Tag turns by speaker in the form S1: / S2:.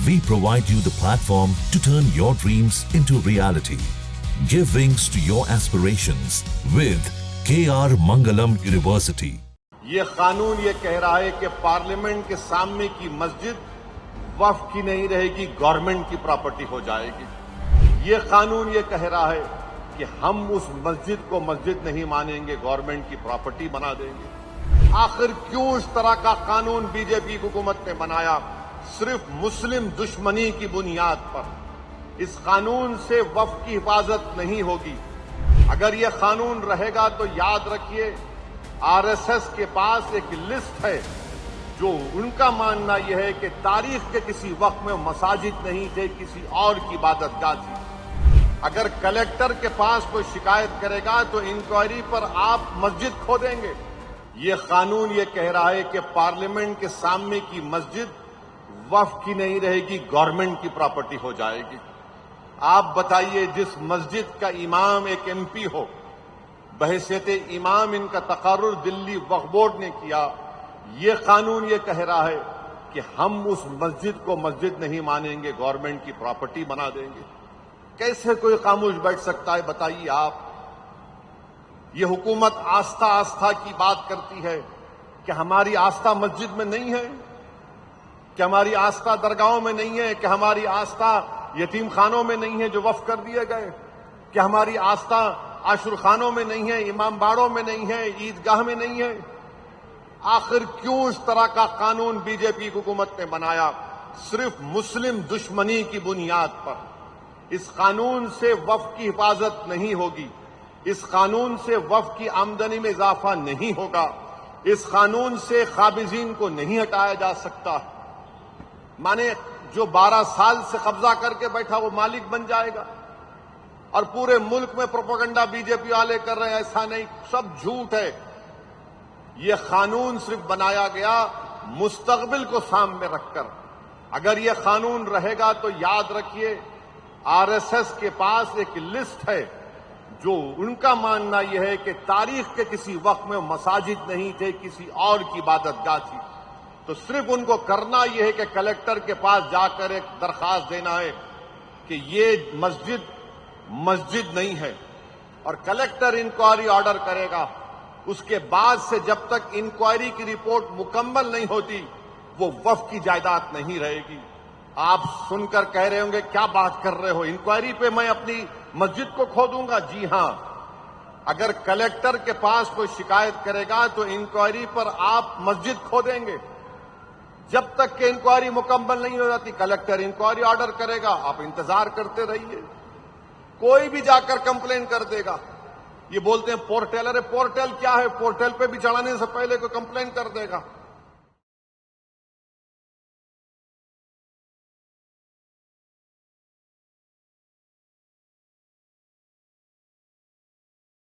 S1: we provide you the platform to turn your dreams into reality. Give wings to your aspirations with KR Mangalam University.
S2: یہ قانون یہ کہہ رہا ہے کہ پارلیمنٹ کے سامنے کی مسجد وقف کی نہیں رہے گی، گورنمنٹ کی پراپرٹی ہو جائے گی۔ یہ قانون یہ کہہ رہا ہے کہ ہم اس مسجد کو مسجد نہیں مانیں گے، گورنمنٹ کی پراپرٹی بنا دیں گے۔ آخر کیوں اس طرح کا قانون بی جے پی حکومت نے بنایا؟ صرف مسلم دشمنی کی بنیاد پر۔ اس قانون سے وقف کی حفاظت نہیں ہوگی۔ اگر یہ قانون رہے گا تو یاد رکھیے آر ایس ایس کے پاس ایک لسٹ ہے جو ان کا ماننا یہ ہے کہ تاریخ کے کسی وقت میں مساجد نہیں تھے، کسی اور کی عبادت گاہ تھی۔ اگر کلیکٹر کے پاس کوئی شکایت کرے گا تو انکوائری پر آپ مسجد کھو دیں گے۔ یہ قانون یہ کہہ رہا ہے کہ پارلیمنٹ کے سامنے کی مسجد وقف کی نہیں رہے گی، گورنمنٹ کی پراپرٹی ہو جائے گی۔ آپ بتائیے، جس مسجد کا امام ایک ایم پی ہو، بحیثیت امام ان کا تقرر دلی وقف بورڈ نے کیا، یہ قانون یہ کہہ رہا ہے کہ ہم اس مسجد کو مسجد نہیں مانیں گے، گورنمنٹ کی پراپرٹی بنا دیں گے۔ کیسے کوئی خاموش بیٹھ سکتا ہے؟ بتائیے آپ۔ یہ حکومت آستھا کی بات کرتی ہے کہ ہماری آستھا مسجد میں نہیں ہے، کہ ہماری آستھا درگاہوں میں نہیں ہے، کہ ہماری آستھا یتیم خانوں میں نہیں ہے جو وقف کر دیے گئے، کہ ہماری آستھا عاشور خانوں میں نہیں ہے، امام باڑوں میں نہیں ہے، عیدگاہ میں نہیں ہے۔ آخر کیوں اس طرح کا قانون بی جے پی حکومت نے بنایا؟ صرف مسلم دشمنی کی بنیاد پر۔ اس قانون سے وقف کی حفاظت نہیں ہوگی، اس قانون سے وقف کی آمدنی میں اضافہ نہیں ہوگا، اس قانون سے قابضین کو نہیں ہٹایا جا سکتا۔ مانے جو 12 سال سے قبضہ کر کے بیٹھا وہ مالک بن جائے گا، اور پورے ملک میں پروپیگنڈا بی جے پی والے کر رہے ہیں ایسا نہیں، سب جھوٹ ہے۔ یہ قانون صرف بنایا گیا مستقبل کو سامنے رکھ کر۔ اگر یہ قانون رہے گا تو یاد رکھیے آر ایس ایس کے پاس ایک لسٹ ہے جو ان کا ماننا یہ ہے کہ تاریخ کے کسی وقت میں مساجد نہیں تھے، کسی اور کی عبادت گاہ تھی۔ تو صرف ان کو کرنا یہ ہے کہ کلیکٹر کے پاس جا کر ایک درخواست دینا ہے کہ یہ مسجد نہیں ہے، اور کلیکٹر انکوائری آرڈر کرے گا۔ اس کے بعد سے جب تک انکوائری کی رپورٹ مکمل نہیں ہوتی وہ وقف کی جائیداد نہیں رہے گی۔ آپ سن کر کہہ رہے ہوں گے کیا بات کر رہے ہو، انکوائری پہ میں اپنی مسجد کو کھو دوں گا؟ جی ہاں، اگر کلیکٹر کے پاس کوئی شکایت کرے گا تو انکوائری پر آپ مسجد کھو دیں گے۔ جب تک کہ انکوائری مکمل نہیں ہو جاتی کلیکٹر انکوائری آرڈر کرے گا، آپ انتظار کرتے رہیے۔ کوئی بھی جا کر کمپلین کر دے گا۔ یہ بولتے ہیں پورٹل، ارے پورٹل کیا ہے؟ پورٹل پہ بھی چڑھانے سے پہلے کوئی کمپلین کر دے گا۔